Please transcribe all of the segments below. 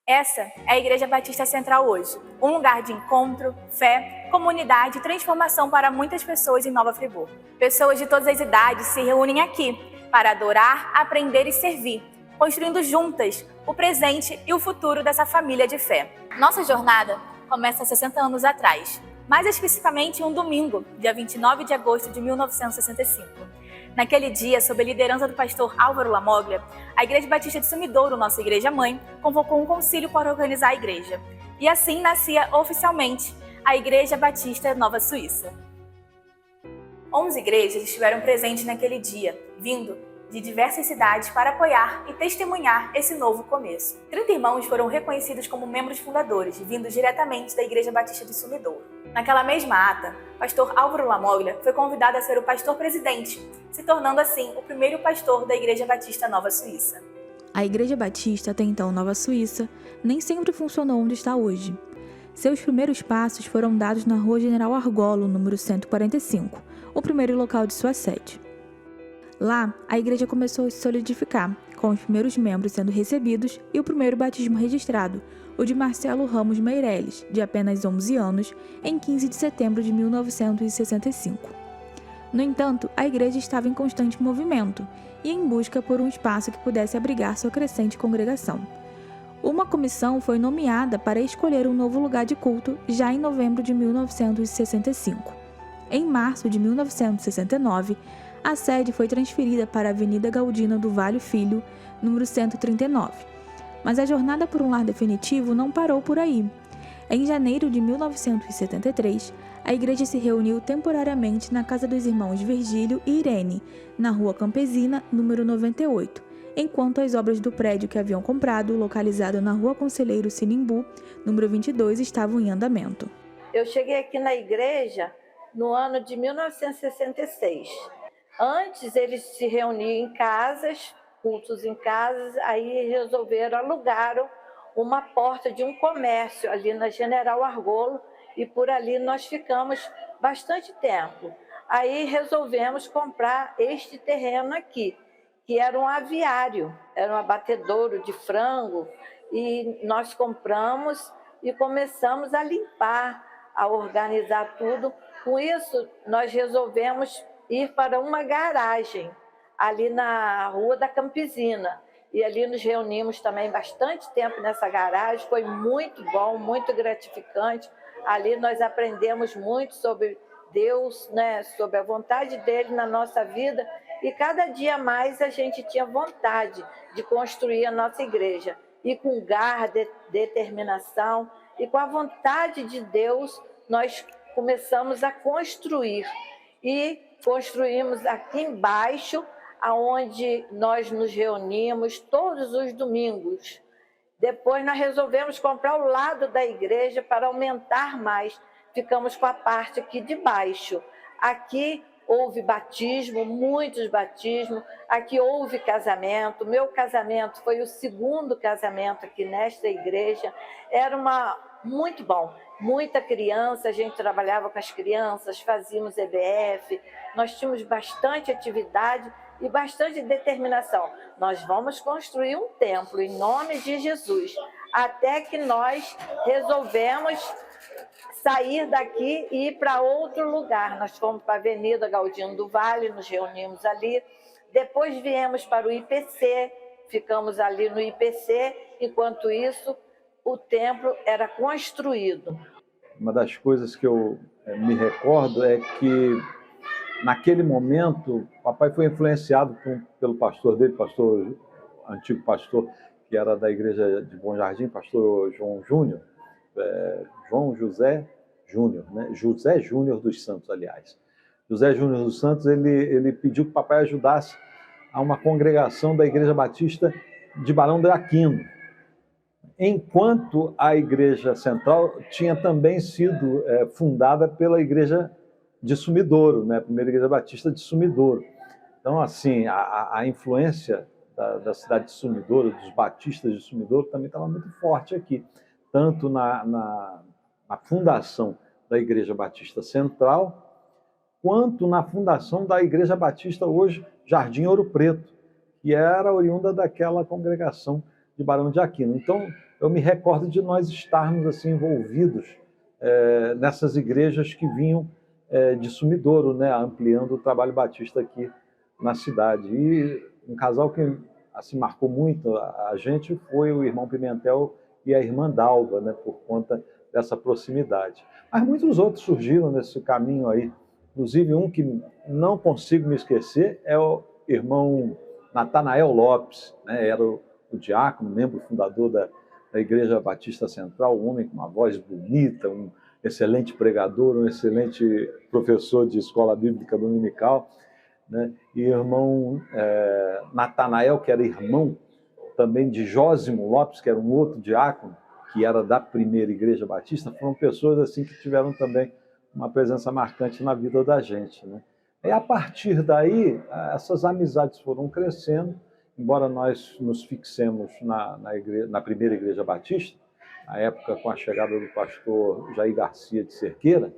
Essa é a Igreja Batista Central hoje, um lugar de encontro, fé, comunidade e transformação para muitas pessoas em Nova Friburgo. Pessoas de todas as idades se reúnem aqui para adorar, aprender e servir, construindo juntas o presente e o futuro dessa família de fé. Nossa jornada começa há 60 anos atrás, mais especificamente um domingo, dia 29 de agosto de 1965. Naquele dia, sob a liderança do pastor Álvaro Lamoglia, a Igreja Batista de Sumidouro, nossa igreja-mãe, convocou um concílio para organizar a igreja. E assim nascia oficialmente a Igreja Batista Nova Suíça. 11 igrejas estiveram presentes naquele dia, vindo de diversas cidades para apoiar e testemunhar esse novo começo. 30 irmãos foram reconhecidos como membros fundadores, vindos diretamente da Igreja Batista de Sumidouro. Naquela mesma ata, o pastor Álvaro Lamoglia foi convidado a ser o pastor-presidente, se tornando assim o primeiro pastor da Igreja Batista Nova Suíça. A Igreja Batista, até então Nova Suíça, nem sempre funcionou onde está hoje. Seus primeiros passos foram dados na Rua General Argolo, número 145, o primeiro local de sua sede. Lá, a igreja começou a se solidificar, com os primeiros membros sendo recebidos e o primeiro batismo registrado, o de Marcelo Ramos Meireles, de apenas 11 anos, em 15 de setembro de 1965. No entanto, a igreja estava em constante movimento e em busca por um espaço que pudesse abrigar sua crescente congregação. Uma comissão foi nomeada para escolher um novo lugar de culto já em novembro de 1965. Em março de 1969, a sede foi transferida para a Avenida Galdino do Vale Filho, número 139. Mas a jornada por um lar definitivo não parou por aí. Em janeiro de 1973, a igreja se reuniu temporariamente na casa dos irmãos Virgílio e Irene, na Rua Campesina, número 98, enquanto as obras do prédio que haviam comprado, localizado na Rua Conselheiro Sinimbu, número 22, estavam em andamento. Eu cheguei aqui na igreja no ano de 1966. Antes eles se reuniam em casas, cultos em casas, aí resolveram, alugaram uma porta de um comércio ali na General Argolo e por ali nós ficamos bastante tempo. Aí resolvemos comprar este terreno aqui, que era um aviário, era um abatedouro de frango e nós compramos e começamos a limpar, a organizar tudo. Com isso, nós resolvemos ir para uma garagem, ali na Rua da Campesina. E ali nos reunimos também bastante tempo nessa garagem, foi muito bom, muito gratificante. Ali nós aprendemos muito sobre Deus, né, sobre a vontade dele na nossa vida, e cada dia mais a gente tinha vontade de construir a nossa igreja. E com garra, determinação e com a vontade de Deus, nós começamos a construir. E construímos aqui embaixo, onde nós nos reunimos todos os domingos. Depois nós resolvemos comprar o lado da igreja para aumentar mais. Ficamos com a parte aqui de baixo. Aqui houve batismo, muitos batismos. Aqui houve casamento. Meu casamento foi o segundo casamento aqui nesta igreja. Era muito bom. Muita criança, a gente trabalhava com as crianças, fazíamos EBF, nós tínhamos bastante atividade e bastante determinação. Nós vamos construir um templo em nome de Jesus, até que nós resolvemos sair daqui e ir para outro lugar. Nós fomos para a Avenida Galdino do Vale, nos reunimos ali, depois viemos para o IPC, ficamos ali no IPC, enquanto isso o templo era construído. Uma das coisas que eu me recordo é que, naquele momento, o papai foi influenciado pelo pastor dele, antigo pastor, que era da igreja de Bom Jardim, pastor João Júnior, João José Júnior, né? José Júnior dos Santos, aliás. José Júnior dos Santos, ele pediu que o papai ajudasse a uma congregação da Igreja Batista de Barão de Aquino, enquanto a Igreja Central tinha também sido fundada pela Igreja de Sumidouro, né? A primeira Igreja Batista de Sumidouro. Então, assim, a influência da cidade de Sumidouro, dos batistas de Sumidouro, também estava muito forte aqui, tanto na fundação da Igreja Batista Central, quanto na fundação da Igreja Batista, hoje, Jardim Ouro Preto, que era oriunda daquela congregação de Barão de Aquino. Então, eu me recordo de nós estarmos assim envolvidos nessas igrejas que vinham de Sumidouro, né, ampliando o trabalho batista aqui na cidade. E um casal que assim marcou muito a gente foi o irmão Pimentel e a irmã Dalva, né, por conta dessa proximidade. Mas muitos outros surgiram nesse caminho aí. Inclusive um que não consigo me esquecer é o irmão Natanael Lopes, né, era o diácono, membro fundador da Igreja Batista Central, um homem com uma voz bonita, um excelente pregador, um excelente professor de escola bíblica dominical, né? E o irmão Natanael, que era irmão também de Jósimo Lopes, que era um outro diácono, que era da primeira Igreja Batista, foram pessoas assim que tiveram também uma presença marcante na vida da gente, né? E a partir daí, essas amizades foram crescendo, embora nós nos fixemos na primeira Igreja Batista, na época com a chegada do pastor Jair Garcia de Cerqueira,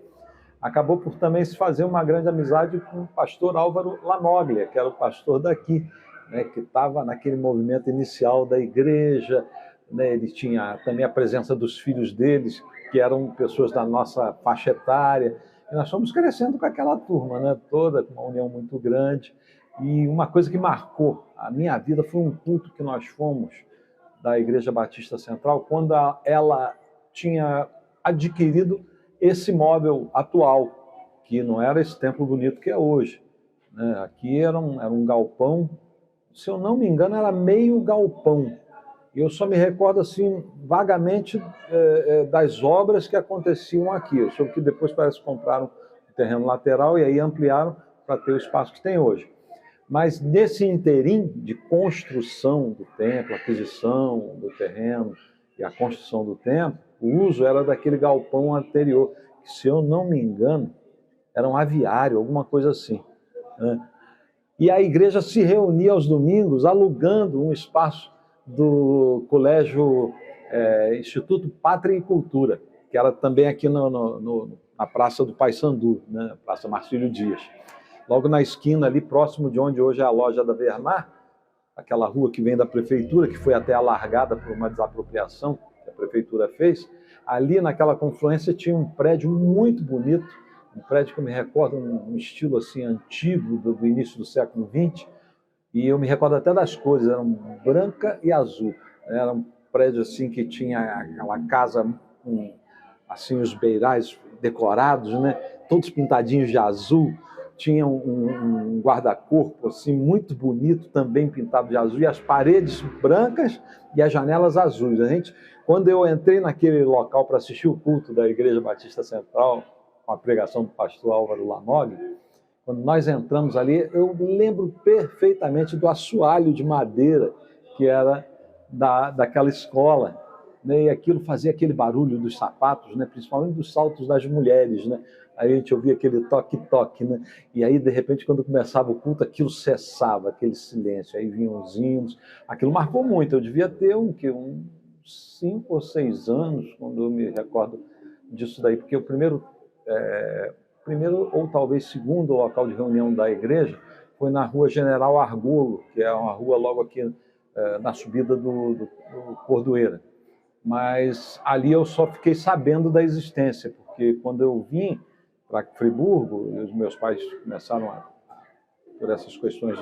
acabou por também se fazer uma grande amizade com o pastor Álvaro Lanoglia, que era o pastor daqui, né, que estava naquele movimento inicial da igreja, né, ele tinha também a presença dos filhos deles, que eram pessoas da nossa faixa etária, e nós fomos crescendo com aquela turma, né, toda, com uma união muito grande. E uma coisa que marcou a minha vida foi um culto que nós fomos da Igreja Batista Central, quando ela tinha adquirido esse móvel atual, que não era esse templo bonito que é hoje, né? Aqui era um galpão, se eu não me engano, era meio galpão. E eu só me recordo assim vagamente das obras que aconteciam aqui. Eu soube que depois parece que compraram o terreno lateral e aí ampliaram para ter o espaço que tem hoje. Mas nesse interim de construção do templo, aquisição do terreno e a construção do templo, o uso era daquele galpão anterior, que, se eu não me engano, era um aviário, alguma coisa assim, né? E a igreja se reunia aos domingos, alugando um espaço do colégio Instituto Pátria e Cultura, que era também aqui na Praça do Paissandu, né? Praça Marcílio Dias. Logo na esquina ali, próximo de onde hoje é a loja da Bernard, aquela rua que vem da prefeitura, que foi até alargada por uma desapropriação que a prefeitura fez, ali naquela confluência tinha um prédio muito bonito, um prédio que eu me recordo, um estilo assim antigo do início do século XX, e eu me recordo até das cores, eram branca e azul. Era um prédio assim que tinha aquela casa com assim, os beirais decorados, né? Todos pintadinhos de azul. Tinha um guarda-corpo assim, muito bonito, também pintado de azul, e as paredes brancas e as janelas azuis. Quando eu entrei naquele local para assistir o culto da Igreja Batista Central, com a pregação do pastor Álvaro Lanoglia, quando nós entramos ali, eu me lembro perfeitamente do assoalho de madeira que era daquela escola, né? E aquilo fazia aquele barulho dos sapatos, né? Principalmente dos saltos das mulheres, né? Aí a gente ouvia aquele toque-toque, né? E aí, de repente, quando começava o culto, aquilo cessava, aquele silêncio. Aí vinham os hinos. Aquilo marcou muito. Eu devia ter uns 5 ou 6 anos, quando eu me recordo disso daí. Porque o primeiro ou talvez segundo local de reunião da igreja foi na Rua General Argolo, que é uma rua logo aqui na subida do Cordoeira. Mas ali eu só fiquei sabendo da existência, porque quando eu vim para Friburgo, e os meus pais começaram por essas questões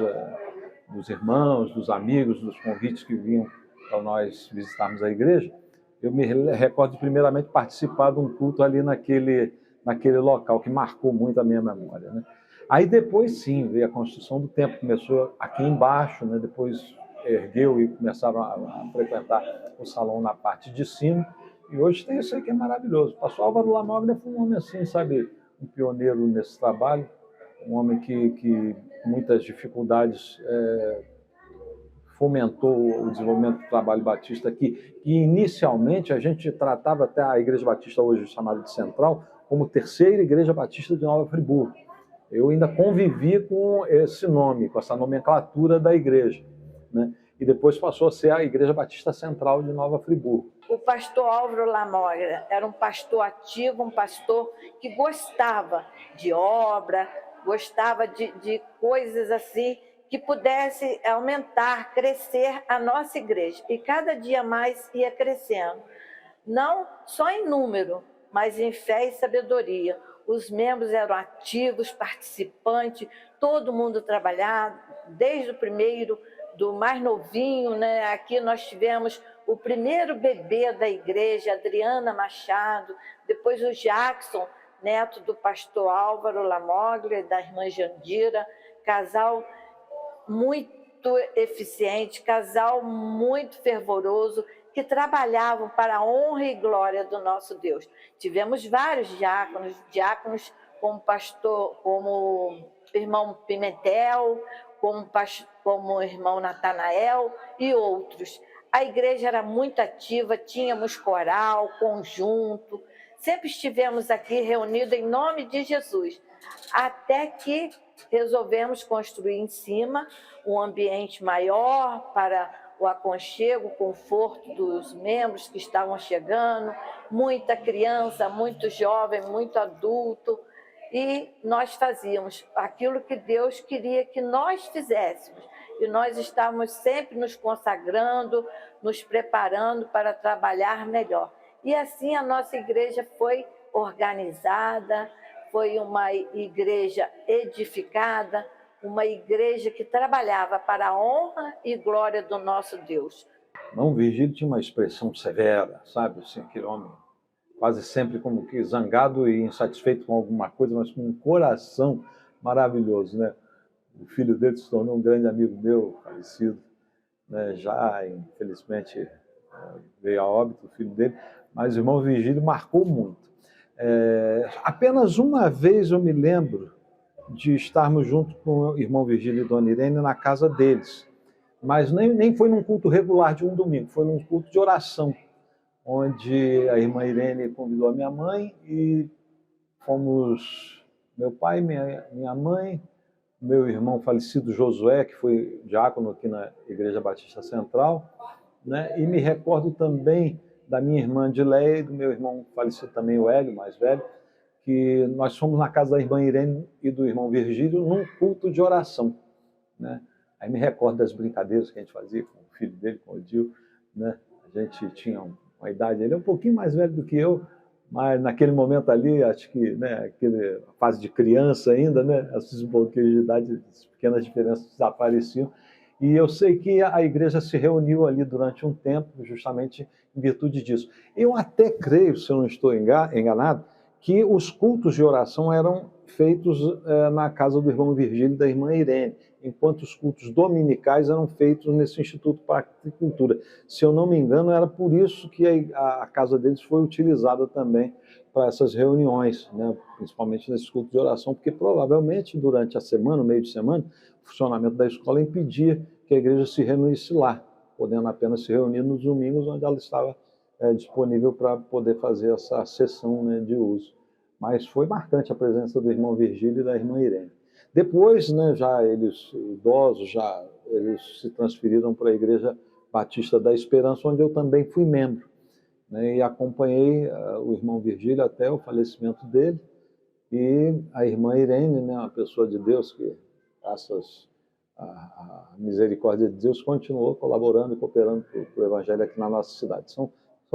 dos irmãos, dos amigos, dos convites que vinham para nós visitarmos a igreja, eu me recordo de primeiramente participar de um culto ali naquele local, que marcou muito a minha memória, né? Aí depois sim, veio a construção do templo, começou aqui embaixo, né? Depois ergueu e começaram a frequentar o salão na parte de cima, e hoje tem isso aí que é maravilhoso. O pastor Álvaro Lanoglia foi um homem assim, sabe, um pioneiro nesse trabalho, um homem que muitas dificuldades fomentou o desenvolvimento do trabalho batista aqui, e inicialmente a gente tratava até a Igreja Batista, hoje chamada de Central, como terceira Igreja Batista de Nova Friburgo. Eu ainda convivi com esse nome, com essa nomenclatura da igreja, né? E depois passou a ser a Igreja Batista Central de Nova Friburgo. O pastor Álvaro Lanoglia era um pastor ativo, um pastor que gostava de obra, gostava de coisas assim, que pudesse aumentar, crescer a nossa igreja. E cada dia mais ia crescendo. Não só em número, mas em fé e sabedoria. Os membros eram ativos, participantes, todo mundo trabalhava, desde o primeiro, do mais novinho, né? Aqui nós tivemos o primeiro bebê da igreja, Adriana Machado, depois o Jackson, neto do pastor Álvaro Lamoglia e da irmã Jandira, casal muito eficiente, casal muito fervoroso, que trabalhavam para a honra e glória do nosso Deus. Tivemos vários diáconos como pastor, como irmão Pimentel, como o irmão Natanael e outros. A igreja era muito ativa, tínhamos coral, conjunto, sempre estivemos aqui reunidos em nome de Jesus, até que resolvemos construir em cima um ambiente maior para o aconchego, o conforto dos membros que estavam chegando, muita criança, muito jovem, muito adulto, e nós fazíamos aquilo que Deus queria que nós fizéssemos. E nós estávamos sempre nos consagrando, nos preparando para trabalhar melhor. E assim a nossa igreja foi organizada, foi uma igreja edificada, uma igreja que trabalhava para a honra e glória do nosso Deus. Irmão Virgílio tinha uma expressão severa, sabe? Assim, aquele homem quase sempre como que zangado e insatisfeito com alguma coisa, mas com um coração maravilhoso, né? O filho dele se tornou um grande amigo meu, falecido, né? Já, infelizmente, veio a óbito o filho dele, mas o irmão Virgílio marcou muito. Apenas uma vez eu me lembro de estarmos junto com o irmão Virgílio e Dona Irene na casa deles, mas nem foi num culto regular de um domingo, foi num culto de oração, onde a irmã Irene convidou a minha mãe e fomos meu pai, minha mãe, meu irmão falecido Josué, que foi diácono aqui na Igreja Batista Central, né? E me recordo também da minha irmã Dileia e do meu irmão falecido também, o Hélio, mais velho, que nós fomos na casa da irmã Irene e do irmão Virgílio num culto de oração, né? Aí me recordo das brincadeiras que a gente fazia com o filho dele, com o Dio, né? A gente tinha uma idade, ele é um pouquinho mais velho do que eu, mas naquele momento ali, acho que, né, aquela fase de criança ainda, né, esses pouquinhos de idade, as pequenas diferenças desapareciam. E eu sei que a igreja se reuniu ali durante um tempo, justamente em virtude disso. Eu até creio, se eu não estou enganado, que os cultos de oração eram feitos na casa do irmão Virgílio e da irmã Irene, enquanto os cultos dominicais eram feitos nesse Instituto para a Agricultura. Se eu não me engano, era por isso que a casa deles foi utilizada também para essas reuniões, né? Principalmente nesses cultos de oração, porque provavelmente durante a semana, no meio de semana, o funcionamento da escola impedia que a igreja se reunisse lá, podendo apenas se reunir nos domingos, onde ela estava disponível para poder fazer essa sessão, né, de uso. Mas foi marcante a presença do irmão Virgílio e da irmã Irene. Depois, né, já eles idosos, eles se transferiram para a Igreja Batista da Esperança, onde eu também fui membro, né, e acompanhei o irmão Virgílio até o falecimento dele, e a irmã Irene, né, uma pessoa de Deus que, graças à misericórdia de Deus, continuou colaborando e cooperando para o Evangelho aqui na nossa cidade. São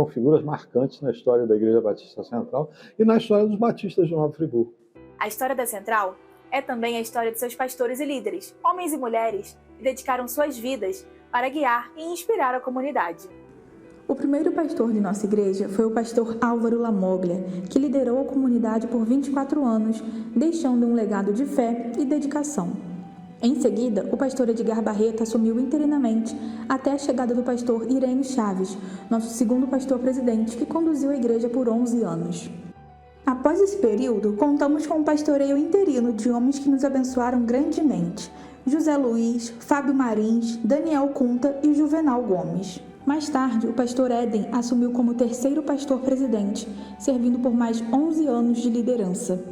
figuras marcantes na história da Igreja Batista Central e na história dos batistas de Nova Friburgo. A história da Central é também a história de seus pastores e líderes, homens e mulheres, que dedicaram suas vidas para guiar e inspirar a comunidade. O primeiro pastor de nossa igreja foi o pastor Álvaro Lamoglia, que liderou a comunidade por 24 anos, deixando um legado de fé e dedicação. Em seguida, o pastor Edgar Barreto assumiu interinamente até a chegada do pastor Irênio Chaves, nosso segundo pastor-presidente, que conduziu a igreja por 11 anos. Após esse período, contamos com um pastoreio interino de homens que nos abençoaram grandemente: José Luiz, Fábio Marins, Daniel Cunta e Juvenal Gomes. Mais tarde, o pastor Éden assumiu como terceiro pastor-presidente, servindo por mais 11 anos de liderança.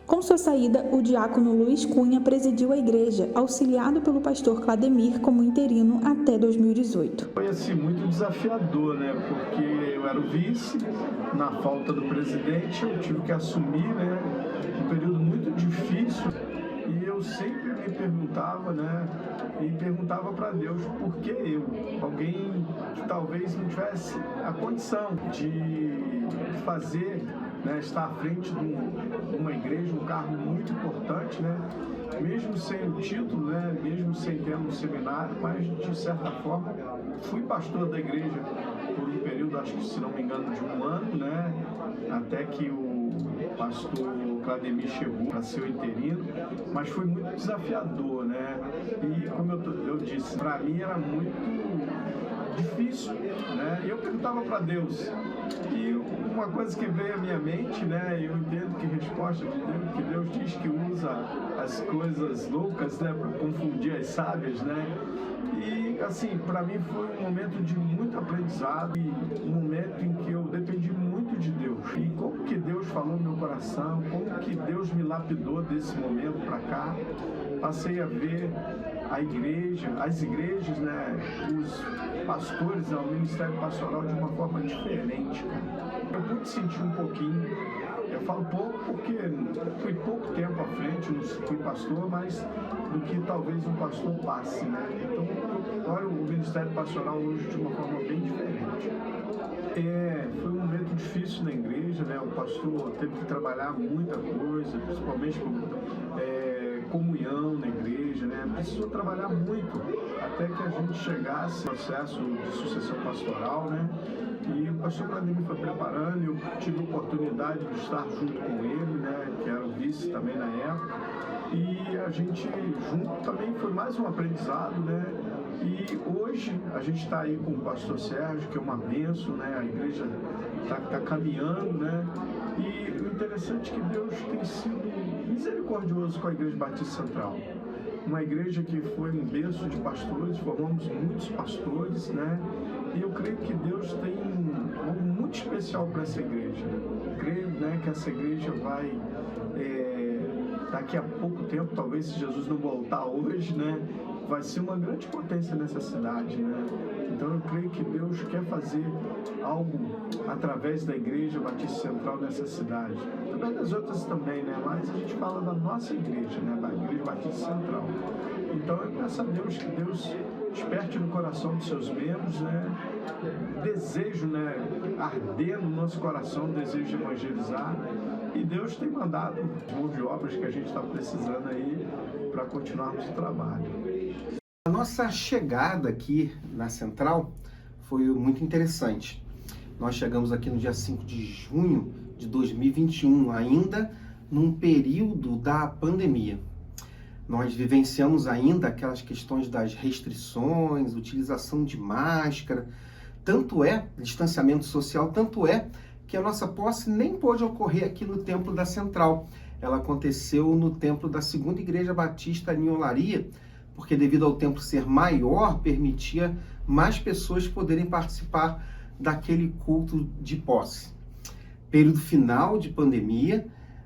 Com sua saída, o diácono Luiz Cunha presidiu a igreja, auxiliado pelo pastor Clademir como interino até 2018. Foi assim muito desafiador, né? Porque eu era o vice, na falta do presidente eu tive que assumir, né? Um período muito difícil, e eu eu sempre me perguntava, né? E perguntava para Deus, por que eu? Alguém que talvez não tivesse a condição de fazer, né, estar à frente de uma igreja, um cargo muito importante, né? Mesmo sem o título, né? Mesmo sem ter um seminário, mas de certa forma fui pastor da igreja por um período, acho que se não me engano, de um ano, né? Até que o pastor Clademir chegou para ser o interino, mas foi muito desafiador, né? E como eu disse, para mim era muito difícil, né? E eu perguntava para Deus. E uma coisa que veio à minha mente, né? Eu entendo que resposta de Deus, que Deus diz que usa as coisas loucas, né, para confundir as sábias, né? E assim, para mim foi um momento de muito aprendizado e um momento em que eu dependi muito de Deus. E como que Deus falou no meu coração, como que Deus me lapidou desse momento para cá, passei a ver a igreja, as igrejas, né, os pastores, o ministério pastoral de uma forma diferente, cara. Eu pude sentir um pouquinho, eu falo pouco porque fui pouco tempo à frente, não fui pastor, mas do que talvez um pastor passe, né? Então eu olho o ministério pastoral hoje de uma forma bem diferente. Foi um momento difícil na igreja, né? O pastor teve que trabalhar muita coisa, principalmente comunhão na igreja, né? Precisou trabalhar muito até que a gente chegasse ao processo de sucessão pastoral, né? E o pastor Clademir foi preparando, eu tive a oportunidade de estar junto com ele, né? Que era o vice também na época. E a gente junto também foi mais um aprendizado, né? E hoje a gente está aí com o pastor Sérgio, que é uma bênção, né? A igreja está caminhando, né? E o interessante é que Deus tem sido misericordioso com a Igreja Batista Central. Uma igreja que foi um berço de pastores, formamos muitos pastores, né? E eu creio que Deus tem algo muito especial para essa igreja. Eu creio, né, que essa igreja vai, daqui a pouco tempo, talvez se Jesus não voltar hoje, né, vai ser uma grande potência nessa cidade, né? Então eu creio que Deus quer fazer algo através da Igreja Batista Central nessa cidade. Através das outras também, né? Mas a gente fala da nossa igreja, né? Da Igreja Batista Central. Então eu peço a Deus que Deus desperte no coração dos seus membros, né? Desejo, né? Arder no nosso coração o desejo de evangelizar. E Deus tem mandado mãos de obras que a gente está precisando aí para continuarmos o trabalho. A nossa chegada aqui na Central foi muito interessante. Nós chegamos aqui no dia 5 de junho de 2021, ainda num período da pandemia. Nós vivenciamos ainda aquelas questões das restrições, utilização de máscara, distanciamento social, tanto é que a nossa posse nem pôde ocorrer aqui no Templo da Central. Ela aconteceu no Templo da Segunda Igreja Batista em Olaria, porque devido ao templo ser maior, permitia mais pessoas poderem participar daquele culto de posse. Período final de pandemia,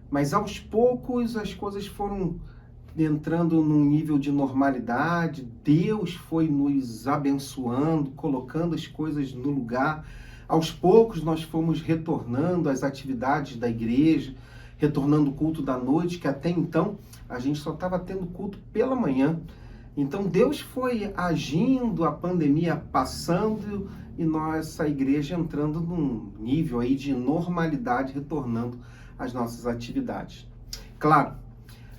mas aos poucos as coisas foram entrando num nível de normalidade, Deus foi nos abençoando, colocando as coisas no lugar. Aos poucos nós fomos retornando às atividades da igreja, retornando o culto da noite, que até então a gente só estava tendo culto pela manhã. Então Deus foi agindo, a pandemia passando e nossa igreja entrando num nível aí de normalidade, retornando às nossas atividades. Claro,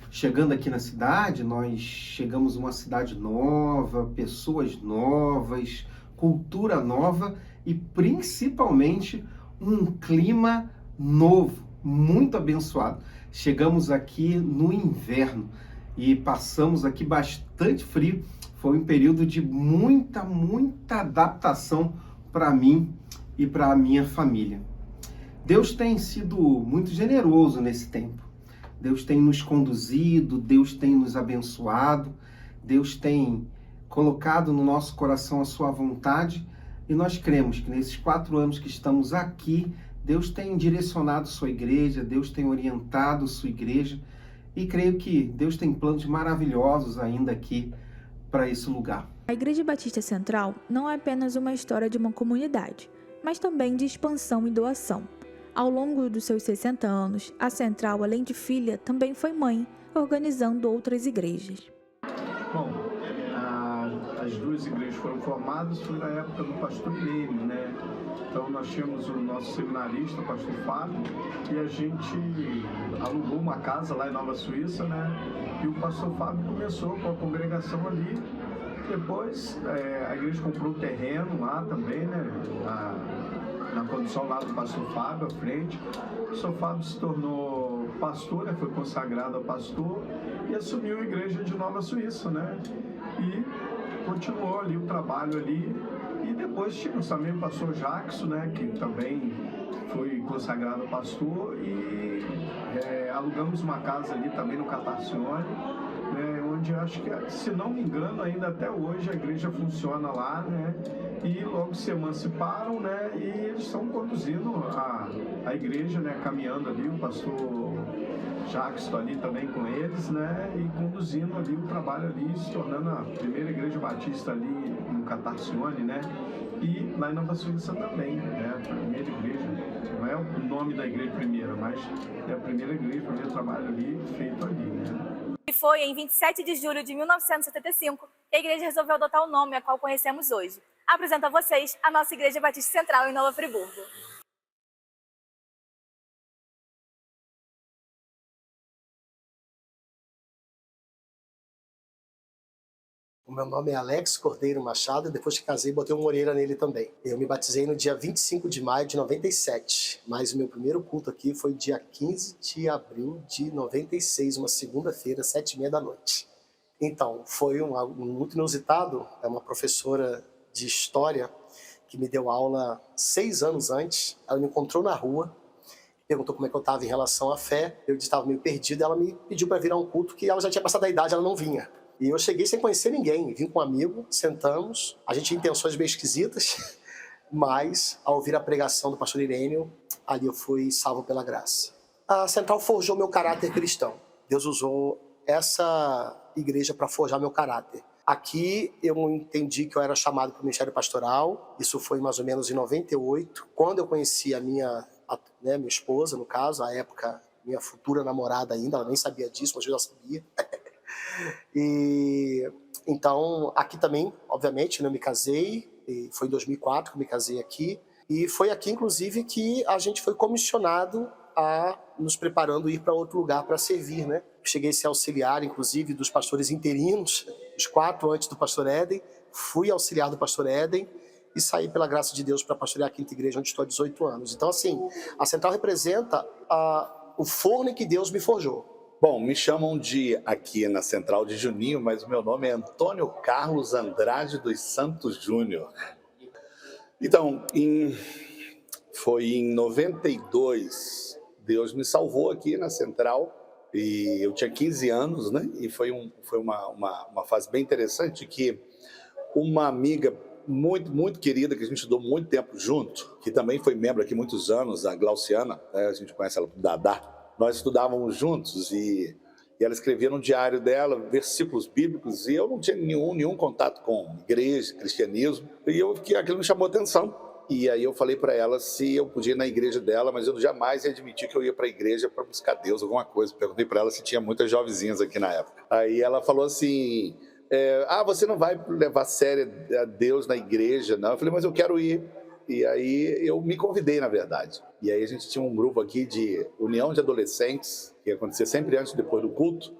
chegando aqui na cidade, nós chegamos a uma cidade nova, pessoas novas, cultura nova e principalmente um clima novo, muito abençoado. Chegamos aqui no inverno e passamos aqui bastante frio. Foi um período de muita adaptação para mim e para a minha família. Deus tem sido muito generoso nesse tempo. Deus tem nos conduzido, Deus tem nos abençoado, Deus tem colocado no nosso coração a sua vontade e nós cremos que nesses 4 anos que estamos aqui, Deus tem direcionado sua igreja, Deus tem orientado sua igreja. E creio que Deus tem planos maravilhosos ainda aqui para esse lugar. A Igreja Batista Central não é apenas uma história de uma comunidade, mas também de expansão e doação. Ao longo dos seus 60 anos, a Central, além de filha, também foi mãe, organizando outras igrejas. Bom, as duas igrejas foram formadas foi na época do pastor Irene, né? Então nós tínhamos o nosso seminarista, o pastor Fábio, e a gente alugou uma casa lá em Nova Suíça, né? E o pastor Fábio começou com a congregação ali. Depois a igreja comprou o terreno lá também, né? Na condição lá do pastor Fábio, à frente. O pastor Fábio se tornou pastor, né? Foi consagrado a pastor e assumiu a igreja de Nova Suíça, né? E continuou ali o trabalho ali. E depois tínhamos também o pastor Jackson, né? Que também foi consagrado a pastor. E alugamos uma casa ali também no Catarcione, né, onde acho que, se não me engano, ainda até hoje a igreja funciona lá, né, e logo se emanciparam, né, e eles estão conduzindo a igreja, né, caminhando ali, o pastor Jackson ali também com eles, né, e conduzindo ali o trabalho ali, se tornando a primeira igreja batista ali no Catarcione, né, e lá em Nova Suíça também, né, a primeira igreja, não é o nome da igreja primeira, mas é a primeira igreja, o primeiro trabalho ali feito ali, né. E foi em 27 de julho de 1975 que a igreja resolveu adotar o nome a qual conhecemos hoje. Apresento a vocês a nossa Igreja Batista Central em Nova Friburgo. O meu nome é Alex Cordeiro Machado e depois que casei botei um Moreira nele também. Eu me batizei no dia 25 de maio de 97, mas o meu primeiro culto aqui foi dia 15 de abril de 96, uma segunda-feira, 7h30 da noite. Então, foi algo muito inusitado. É uma professora de história que me deu aula 6 anos antes. Ela me encontrou na rua, perguntou como é que eu estava em relação à fé. Eu estava meio perdido, ela me pediu para virar um culto que ela já tinha passado da idade, ela não vinha. E eu cheguei sem conhecer ninguém, vim com um amigo, sentamos, a gente tinha intenções meio esquisitas, mas ao ouvir a pregação do pastor Irênio, ali eu fui salvo pela graça. A Central forjou meu caráter cristão. Deus usou essa igreja para forjar meu caráter. Aqui eu entendi que eu era chamado para o ministério pastoral, isso foi mais ou menos em 98, quando eu conheci a minha esposa, no caso, à época, minha futura namorada ainda, ela nem sabia disso, mas eu já sabia. E então aqui também, obviamente, eu me casei, e foi em 2004 que eu me casei aqui, e foi aqui inclusive que a gente foi comissionado a nos preparando ir para outro lugar para servir, né? Cheguei a ser auxiliar, inclusive, dos pastores interinos, os 4 antes do pastor Éden, fui auxiliar do pastor Éden e saí pela graça de Deus para pastorear a Quinta Igreja, onde estou há 18 anos. Então, assim, a Central representa o forno em que Deus me forjou. Bom, me chamam aqui na Central de Juninho, mas o meu nome é Antônio Carlos Andrade dos Santos Júnior. Então, foi em 92, Deus me salvou aqui na Central, e eu tinha 15 anos, né? E foi uma fase bem interessante que uma amiga muito querida, que a gente estudou muito tempo junto, que também foi membro aqui muitos anos, a Glauciana, né? A gente conhece ela por Dadá. Nós estudávamos juntos e ela escrevia no diário dela versículos bíblicos e eu não tinha nenhum contato com igreja, cristianismo, e aquilo me chamou a atenção. E aí eu falei para ela se eu podia ir na igreja dela, mas eu jamais ia admitir que eu ia para a igreja para buscar Deus, alguma coisa. Perguntei para ela se tinha muitas jovenzinhas aqui na época. Aí ela falou assim, você não vai levar a sério a Deus na igreja, não? Eu falei, mas eu quero ir. E aí eu me convidei, na verdade. E aí a gente tinha um grupo aqui de união de adolescentes, que acontecia sempre antes e depois do culto,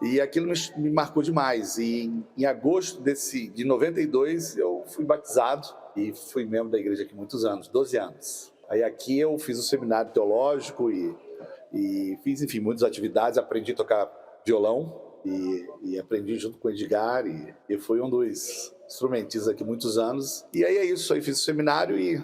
e aquilo me marcou demais. E em agosto de 92 eu fui batizado e fui membro da igreja aqui muitos anos, 12 anos. Aí aqui eu fiz um seminário teológico e fiz, enfim, muitas atividades, aprendi a tocar violão e aprendi junto com o Edgar e fui um dos instrumentistas aqui muitos anos. E aí é isso, aí fiz o seminário e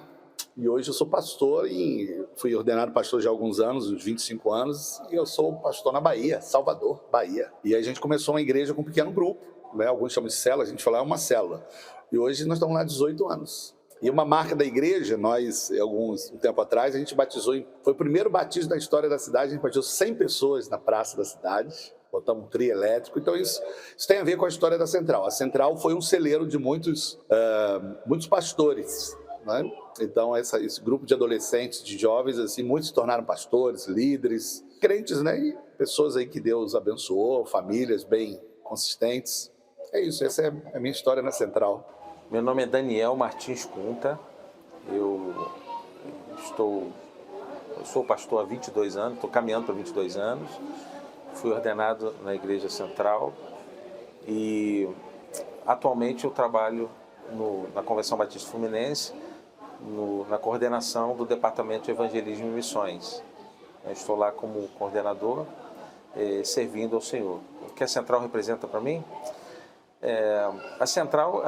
hoje eu sou pastor e fui ordenado pastor já há alguns anos, uns 25 anos, e eu sou pastor na Bahia, Salvador, Bahia. E aí a gente começou uma igreja com um pequeno grupo, né? Alguns chamam de célula, a gente fala é uma célula. E hoje nós estamos lá há 18 anos. E uma marca da igreja, um tempo atrás, a gente batizou, foi o primeiro batismo da história da cidade, a gente batizou 100 pessoas na praça da cidade, botamos um trio elétrico, então isso tem a ver com a história da Central. A Central foi um celeiro de muitos pastores, né? Então esse grupo de adolescentes, de jovens, assim, muitos se tornaram pastores, líderes, crentes, né? E pessoas aí que Deus abençoou, famílias bem consistentes. É isso, essa é a minha história na Central. Meu nome é Daniel Martins Cunta, eu sou pastor há 22 anos, estou caminhando para 22 anos, fui ordenado na Igreja Central e atualmente eu trabalho na Convenção Batista Fluminense, na coordenação do Departamento de Evangelismo e Missões. Eu estou lá como coordenador, servindo ao Senhor. O que a Central representa para mim? A Central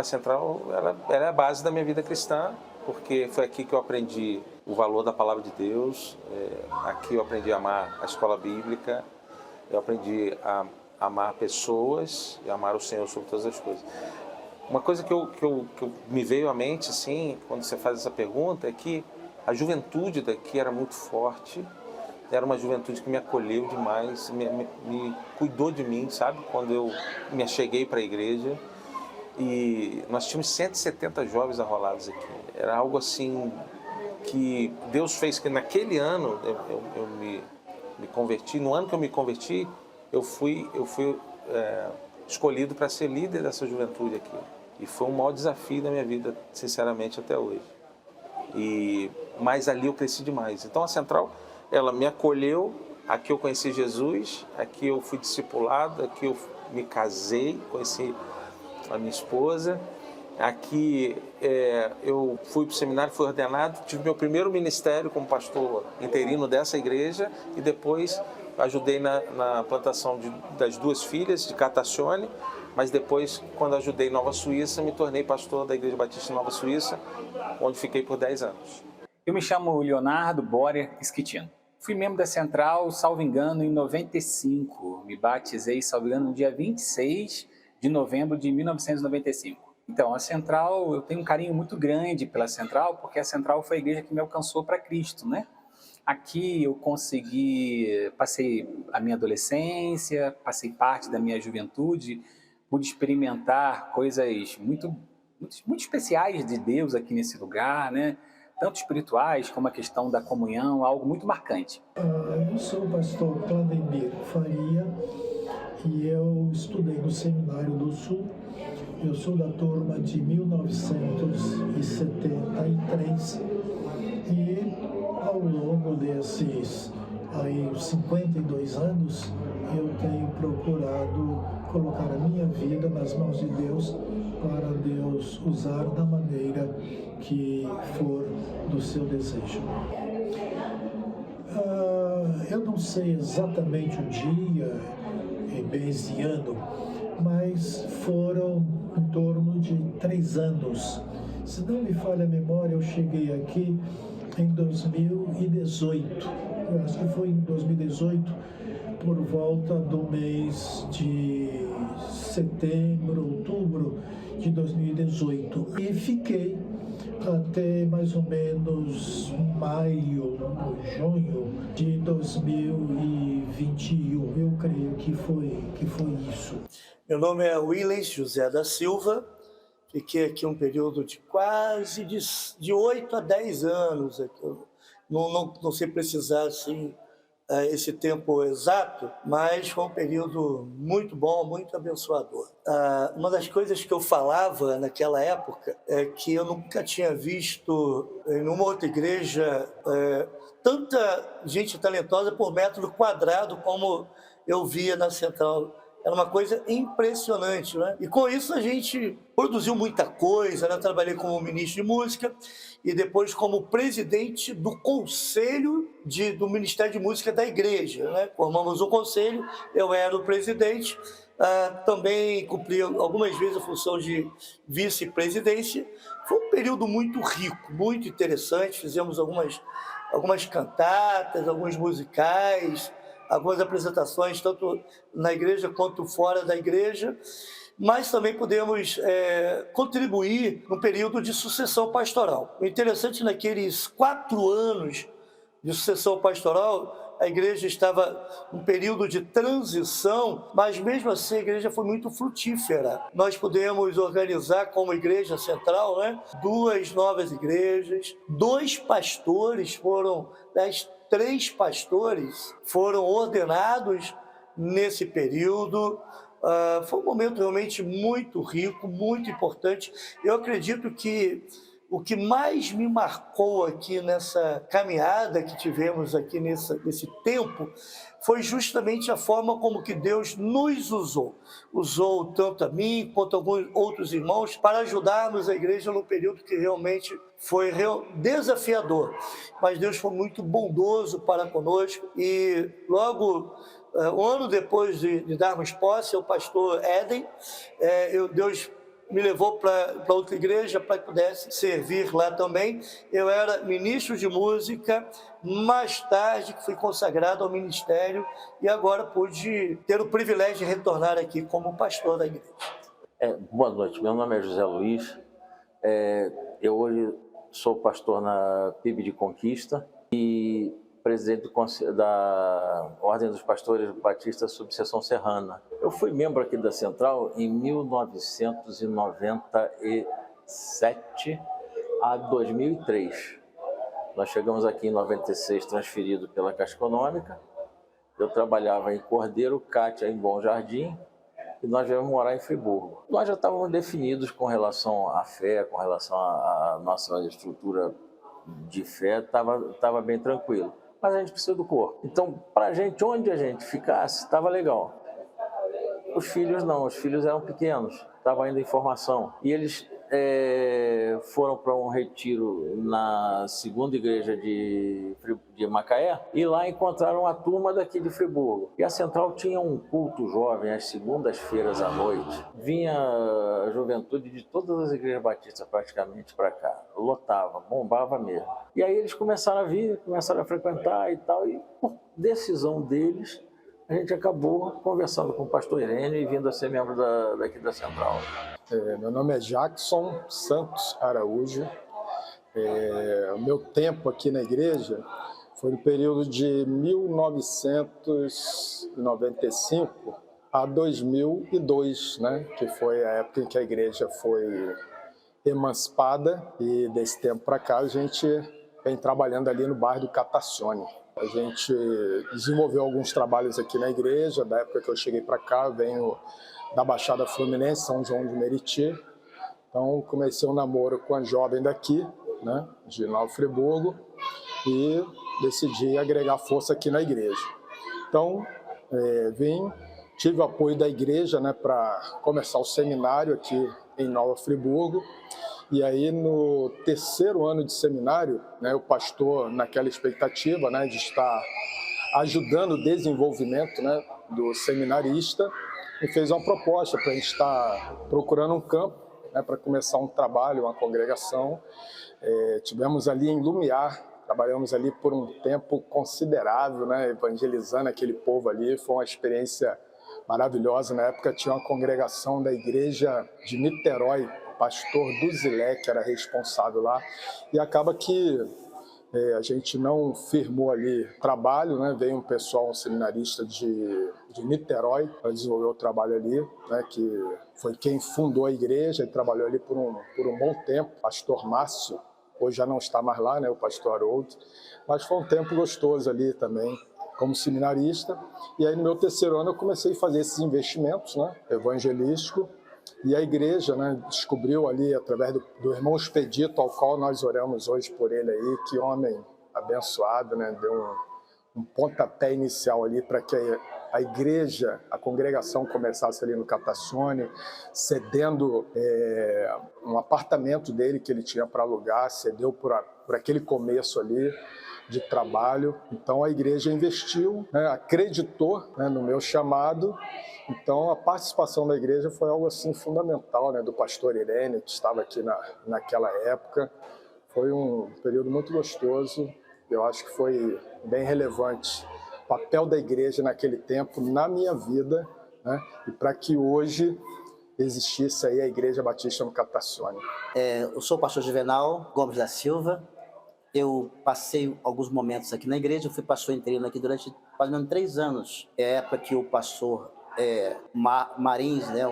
ela é a base da minha vida cristã, porque foi aqui que eu aprendi o valor da Palavra de Deus, aqui eu aprendi a amar a escola bíblica, eu aprendi a amar pessoas e amar o Senhor sobre todas as coisas. Uma coisa que me veio à mente, assim, quando você faz essa pergunta, é que a juventude daqui era muito forte, era uma juventude que me acolheu demais, me cuidou de mim, sabe? Quando eu me acheguei para a igreja, e nós tínhamos 170 jovens arrolados aqui. Era algo assim que Deus fez, que naquele ano eu me converti, no ano que eu me converti, eu fui escolhido para ser líder dessa juventude aqui. E foi o maior desafio da minha vida, sinceramente, até hoje. Mas ali eu cresci demais. Então a Central, ela me acolheu, aqui eu conheci Jesus, aqui eu fui discipulado, aqui eu me casei, conheci a minha esposa. Aqui eu fui para o seminário, fui ordenado, tive meu primeiro ministério como pastor interino dessa igreja e depois ajudei na plantação das 2 filhas de Catacione, mas depois, quando ajudei em Nova Suíça, me tornei pastor da Igreja Batista em Nova Suíça, onde fiquei por 10 anos. Eu me chamo Leonardo Borer Schettino. Fui membro da Central, salvo engano, em 95. Me batizei, salvo engano, no dia 26 de novembro de 1995. Então, a Central, eu tenho um carinho muito grande pela Central, porque a Central foi a igreja que me alcançou para Cristo, né? Aqui eu passei a minha adolescência, passei parte da minha juventude, pude experimentar coisas muito especiais de Deus aqui nesse lugar, né? Tanto espirituais como a questão da comunhão, algo muito marcante. Eu sou o pastor Claudemir Faria e eu estudei no Seminário do Sul. Eu sou da turma de 1973 e ao longo desses 52 anos eu tenho procurado colocar a minha vida nas mãos de Deus para Deus usar da maneira que for do seu desejo. Eu não sei exatamente o dia, mês e ano, mas foram em torno de 3 anos. Se não me falha a memória, eu cheguei aqui em 2018. Eu acho que foi em 2018, por volta do mês de setembro, outubro de 2018. E fiquei até mais ou menos maio, junho de 2021. Eu creio que foi isso. Meu nome é Willens José da Silva. Fiquei aqui um período de quase de 8 a 10 anos. Eu não sei precisar assim, esse tempo exato, mas foi um período muito bom, muito abençoador. Uma das coisas que eu falava naquela época é que eu nunca tinha visto em uma outra igreja tanta gente talentosa por metro quadrado como eu via na Central. Era uma coisa impressionante, né? E com isso a gente produziu muita coisa, né? Trabalhei como ministro de música e depois como presidente do conselho do Ministério de Música da igreja, né? Formamos um conselho, eu era o presidente, também cumpri algumas vezes a função de vice-presidência. Foi um período muito rico, muito interessante, fizemos algumas cantatas, alguns musicais, algumas apresentações, tanto na igreja quanto fora da igreja, mas também podemos contribuir num período de sucessão pastoral. O interessante, naqueles 4 anos de sucessão pastoral, a igreja estava num período de transição, mas mesmo assim a igreja foi muito frutífera. Nós pudemos organizar como igreja central, né, 2 novas igrejas, 2 pastores foram 3 pastores foram ordenados nesse período. Foi um momento realmente muito rico, muito importante. Eu acredito que o que mais me marcou aqui nessa caminhada que tivemos aqui nesse tempo foi justamente a forma como que Deus nos usou. Usou tanto a mim quanto a alguns outros irmãos para ajudarmos a igreja no período que realmente foi desafiador. Mas Deus foi muito bondoso para conosco e logo um ano depois de darmos posse ao pastor Éden, Deus me levou para outra igreja para que pudesse servir lá também. Eu era ministro de música, mais tarde que fui consagrado ao ministério e agora pude ter o privilégio de retornar aqui como pastor da igreja. Boa noite, meu nome é José Luiz, eu hoje sou pastor na PIB de Conquista e presidente da Ordem dos Pastores Batistas Subseção Serrana. Eu fui membro aqui da Central em 1997 a 2003. Nós chegamos aqui em 96, transferido pela Caixa Econômica. Eu trabalhava em Cordeiro, Cátia em Bom Jardim, e nós viemos morar em Friburgo. Nós já estávamos definidos com relação à fé, com relação à nossa estrutura de fé, estava bem tranquilo. Mas a gente precisa do corpo. Então, para a gente, onde a gente ficasse, estava legal. Os filhos não, os filhos eram pequenos, estavam ainda em formação. E eles foram para um retiro na segunda igreja de Macaé e lá encontraram a turma daqui de Friburgo. E a Central tinha um culto jovem às segundas-feiras à noite. Vinha a juventude de todas as igrejas batistas praticamente para cá. Lotava, bombava mesmo. E aí eles começaram a vir, começaram a frequentar e tal. E por decisão deles, a gente acabou conversando com o pastor Irênio e vindo a ser membro daqui da Central. Meu nome é Jackson Santos Araújo. O meu tempo aqui na igreja foi no período de 1995 a 2002, né? Que foi a época em que a igreja foi emancipada, e desse tempo para cá a gente vem trabalhando ali no bairro do Catacione. A gente desenvolveu alguns trabalhos aqui na igreja. Da época que eu cheguei para cá, eu venho da Baixada Fluminense, São João de Meriti. Então, comecei um namoro com a jovem daqui, né, de Nova Friburgo, e decidi agregar força aqui na igreja. Então, tive o apoio da igreja, né, para começar o seminário aqui em Nova Friburgo. E aí, no terceiro ano de seminário, né, o pastor, naquela expectativa, né, de estar ajudando o desenvolvimento, né, do seminarista, me fez uma proposta para a gente estar procurando um campo, né, para começar um trabalho, uma congregação. Tivemos ali em Lumiar, trabalhamos ali por um tempo considerável, né, evangelizando aquele povo ali. Foi uma experiência maravilhosa. Na época tinha uma congregação da igreja de Niterói, o pastor Duzilé, que era responsável lá, e acaba que a gente não firmou ali trabalho, né? Veio um pessoal, um seminarista de Niterói para desenvolver o trabalho ali, né? Que foi quem fundou a igreja e trabalhou ali por um bom tempo. Pastor Márcio, hoje já não está mais lá, né? O pastor Haroldo, mas foi um tempo gostoso ali também como seminarista. E aí no meu terceiro ano eu comecei a fazer esses investimentos, né, evangelístico, e a igreja, né, descobriu ali através do irmão Expedito, ao qual nós oramos hoje por ele aí, que homem abençoado, né, deu um pontapé inicial ali para que a igreja, a congregação começasse ali no Catacione, cedendo um apartamento dele que ele tinha para alugar, cedeu por aquele começo ali de trabalho. Então a igreja investiu, né, acreditou, né, no meu chamado. Então a participação da igreja foi algo assim fundamental, né, do pastor Irênio, que estava aqui naquela época. Foi um período muito gostoso, eu acho que foi bem relevante o papel da igreja naquele tempo na minha vida, né, e para que hoje existisse aí a Igreja Batista no Catacione. Eu sou o pastor Juvenal Gomes da Silva. Eu passei alguns momentos aqui na igreja, eu fui pastor interino aqui durante mais ou menos 3 anos. É a época que o pastor Marins, né,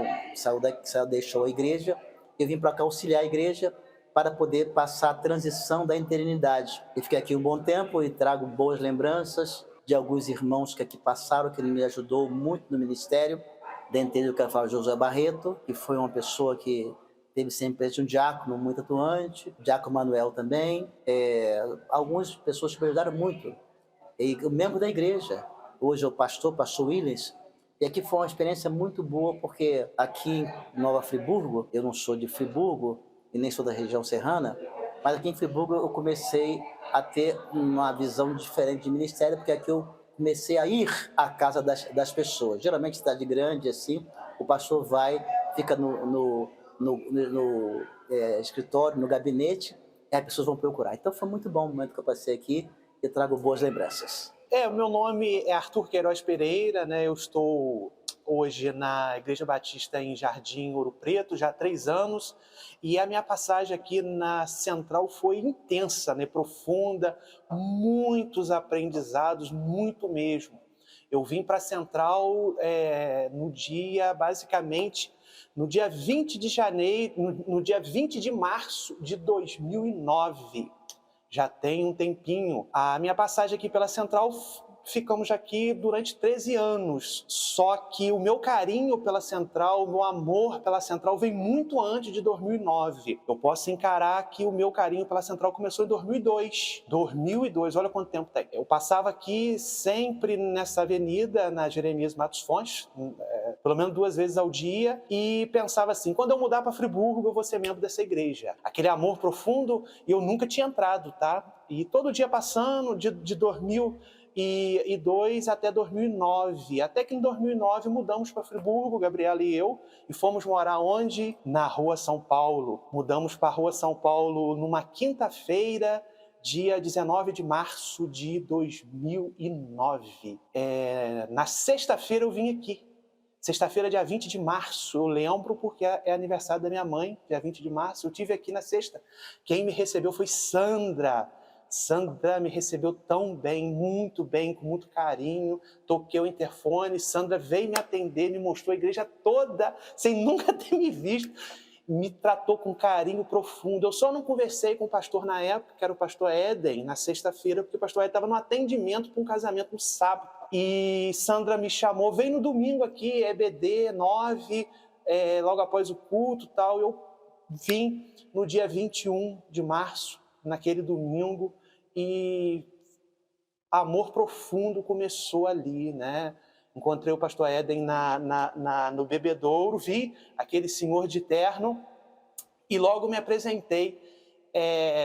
deixou a igreja. Eu vim para cá auxiliar a igreja para poder passar a transição da interinidade. Eu fiquei aqui um bom tempo e trago boas lembranças de alguns irmãos que aqui passaram, que ele me ajudou muito no ministério. Dentre eles eu quero falar de José Barreto, que foi uma pessoa que teve sempre um diácono muito atuante, o diácono Manuel também, algumas pessoas que me ajudaram muito. E membro da igreja, hoje é o pastor Williams, e aqui foi uma experiência muito boa, porque aqui em Nova Friburgo, eu não sou de Friburgo e nem sou da região serrana, mas aqui em Friburgo eu comecei a ter uma visão diferente de ministério, porque aqui eu comecei a ir à casa das pessoas. Geralmente, cidade grande, assim, o pastor vai, fica no escritório, no gabinete, e as pessoas vão procurar. Então foi muito bom o momento que eu passei aqui e trago boas lembranças. O meu nome é Arthur Queiroz Pereira, né? Eu estou hoje na Igreja Batista em Jardim Ouro Preto, já há 3 anos, e a minha passagem aqui na Central foi intensa, né? Profunda, muitos aprendizados, muito mesmo. Eu vim para a Central no dia 20 de janeiro, no dia 20 de março de 2009. Já tem um tempinho. A minha passagem aqui pela Central, ficamos aqui durante 13 anos. Só que o meu carinho pela Central, o meu amor pela Central vem muito antes de 2009. Eu posso encarar que o meu carinho pela Central começou em 2002. 2002, olha quanto tempo tem. Eu passava aqui sempre nessa avenida, na Jeremias Matos Fontes, pelo menos 2 vezes ao dia, e pensava assim, quando eu mudar para Friburgo, eu vou ser membro dessa igreja. Aquele amor profundo, e eu nunca tinha entrado, tá? E todo dia passando, de 2002 até 2009. Até que em 2009 mudamos para Friburgo, Gabriela e eu, e fomos morar onde? Na Rua São Paulo. Mudamos para a Rua São Paulo numa quinta-feira, dia 19 de março de 2009. Na sexta-feira eu vim aqui. Sexta-feira, dia 20 de março, eu lembro porque é aniversário da minha mãe, dia 20 de março. Eu estive aqui na sexta. Quem me recebeu foi Sandra. Sandra me recebeu tão bem, com muito carinho. Toquei o interfone, Sandra veio me atender, me mostrou a igreja toda, sem nunca ter me visto. Me tratou com carinho profundo. Eu só não conversei com o pastor na época, que era o pastor Éden, na sexta-feira, porque o pastor Éden estava no atendimento para um casamento no sábado. E Sandra me chamou, vem no domingo aqui, EBD 9, logo após o culto e tal. Eu vim no dia 21 de março, naquele domingo, e amor profundo começou ali, né? Encontrei o pastor Éden no bebedouro, vi aquele senhor de terno e logo me apresentei.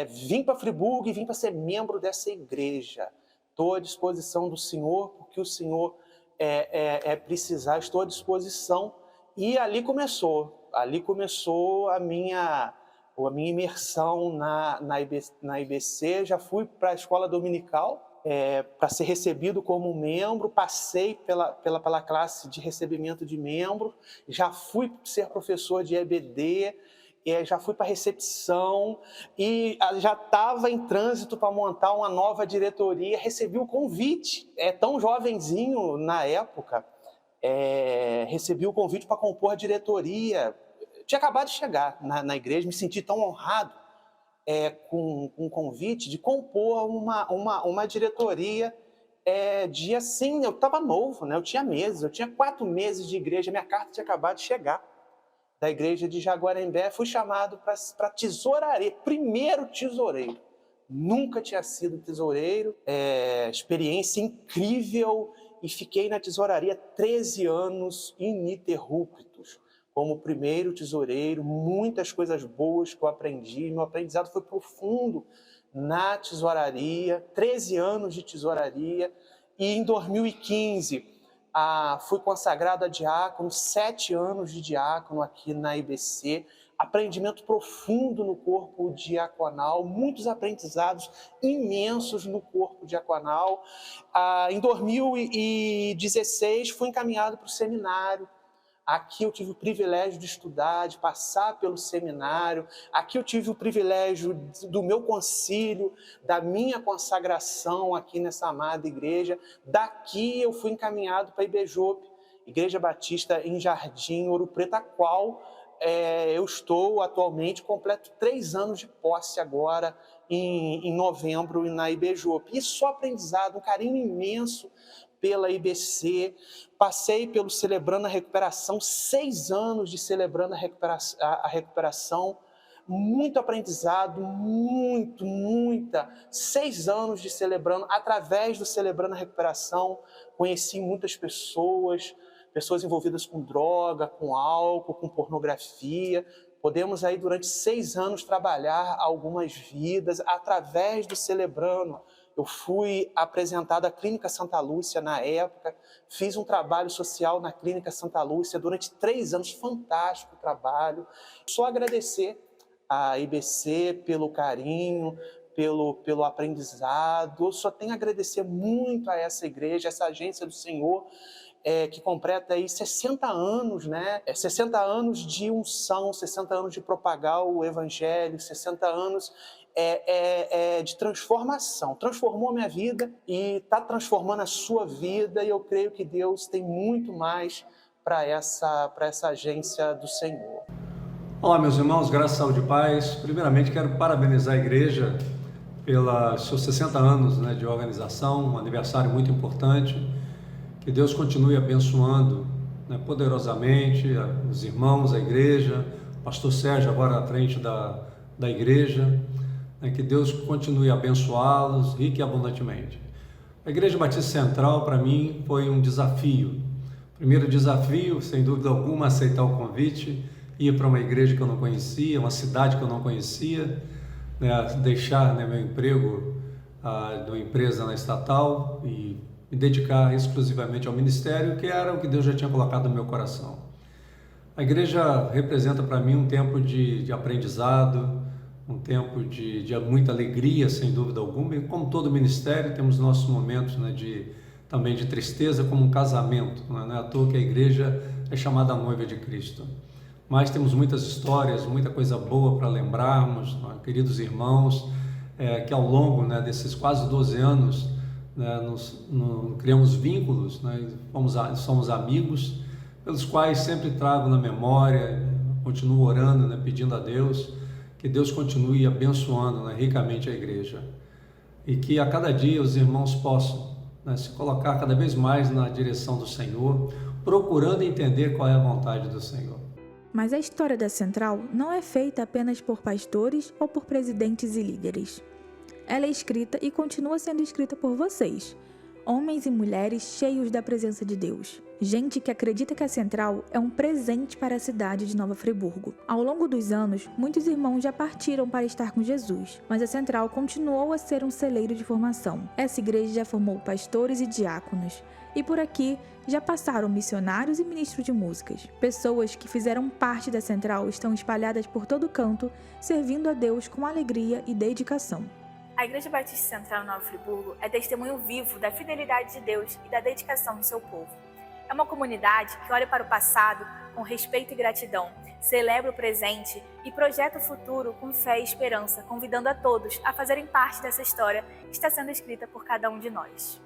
Vim para Friburgo e vim para ser membro dessa igreja. Estou à disposição do Senhor, porque o Senhor precisar, estou à disposição. E ali começou a minha imersão na IBC. Já fui para a escola dominical para ser recebido como membro, passei pela classe de recebimento de membro, já fui ser professor de EBD, já fui para a recepção e já estava em trânsito para montar uma nova diretoria, recebi o convite, tão jovenzinho na época, recebi o convite para compor a diretoria. Tinha acabado de chegar na igreja, me senti tão honrado com o convite de compor uma diretoria assim, eu estava novo, né? Eu tinha 4 meses de igreja, minha carta tinha acabado de chegar da igreja de Jaguarembé, fui chamado para tesouraria, primeiro tesoureiro. Nunca tinha sido tesoureiro, experiência incrível, e fiquei na tesouraria 13 anos ininterruptos. Como primeiro tesoureiro, muitas coisas boas que eu aprendi, meu aprendizado foi profundo na tesouraria, 13 anos de tesouraria, e em 2015 fui consagrado a diácono, 7 anos de diácono aqui na IBC, aprendimento profundo no corpo diaconal, muitos aprendizados imensos no corpo diaconal. Em 2016 fui encaminhado para o seminário. Aqui eu tive o privilégio de estudar, de passar pelo seminário. Aqui eu tive o privilégio do meu concílio, da minha consagração aqui nessa amada igreja. Daqui eu fui encaminhado para a IBJOP, Igreja Batista em Jardim Ouro Preto, a qual eu estou atualmente, completo 3 anos de posse agora, em novembro, na IBJOP. E só aprendizado, um carinho imenso pela IBC. Passei pelo Celebrando a Recuperação, 6 anos de Celebrando a Recuperação. Muito aprendizado, muita. 6 anos de Celebrando, através do Celebrando a Recuperação, conheci muitas pessoas envolvidas com droga, com álcool, com pornografia. Podemos aí durante 6 anos trabalhar algumas vidas através do Celebrando. Eu fui apresentado à Clínica Santa Lúcia na época, fiz um trabalho social na Clínica Santa Lúcia durante 3 anos, fantástico trabalho. Só agradecer à IBC pelo carinho, pelo aprendizado. Eu só tenho a agradecer muito a essa igreja, essa agência do Senhor, que completa aí 60 anos, né? 60 anos de unção, 60 anos de propagar o evangelho, 60 anos de transformação. Transformou a minha vida e está transformando a sua vida, e eu creio que Deus tem muito mais para essa agência do Senhor. Olá, meus irmãos, graça, saúde e paz. Primeiramente, quero parabenizar a igreja pelos seus 60 anos, né, de organização, um aniversário muito importante. Que Deus continue abençoando, né, poderosamente os irmãos, a igreja, o pastor Sérgio agora à frente da igreja, né, que Deus continue a abençoá-los rica e abundantemente. A Igreja Batista Central, para mim, foi um desafio. Primeiro desafio, sem dúvida alguma, aceitar o convite, ir para uma igreja que eu não conhecia, uma cidade que eu não conhecia, né, deixar, né, meu emprego de uma empresa na estatal e me dedicar exclusivamente ao ministério, que era o que Deus já tinha colocado no meu coração. A igreja representa para mim um tempo de aprendizado, um tempo de muita alegria, sem dúvida alguma, e como todo ministério temos nossos momentos, né, também de tristeza, como um casamento, não é à toa que a igreja é chamada a noiva de Cristo. Mas temos muitas histórias, muita coisa boa para lembrarmos, não é? Queridos irmãos, que ao longo, né, desses quase 12 anos, né, criamos vínculos, né, somos amigos, pelos quais sempre trago na memória, continuo orando, né, pedindo a Deus, que Deus continue abençoando, né, ricamente a igreja. E que a cada dia os irmãos possam, né, se colocar cada vez mais na direção do Senhor, procurando entender qual é a vontade do Senhor. Mas a história da Central não é feita apenas por pastores ou por presidentes e líderes. Ela é escrita e continua sendo escrita por vocês, homens e mulheres cheios da presença de Deus. Gente que acredita que a Central é um presente para a cidade de Nova Friburgo. Ao longo dos anos, muitos irmãos já partiram para estar com Jesus, mas a Central continuou a ser um celeiro de formação. Essa igreja já formou pastores e diáconos, e por aqui já passaram missionários e ministros de músicas. Pessoas que fizeram parte da Central estão espalhadas por todo canto, servindo a Deus com alegria e dedicação. A Igreja Batista Central Nova Friburgo é testemunho vivo da fidelidade de Deus e da dedicação do seu povo. É uma comunidade que olha para o passado com respeito e gratidão, celebra o presente e projeta o futuro com fé e esperança, convidando a todos a fazerem parte dessa história que está sendo escrita por cada um de nós.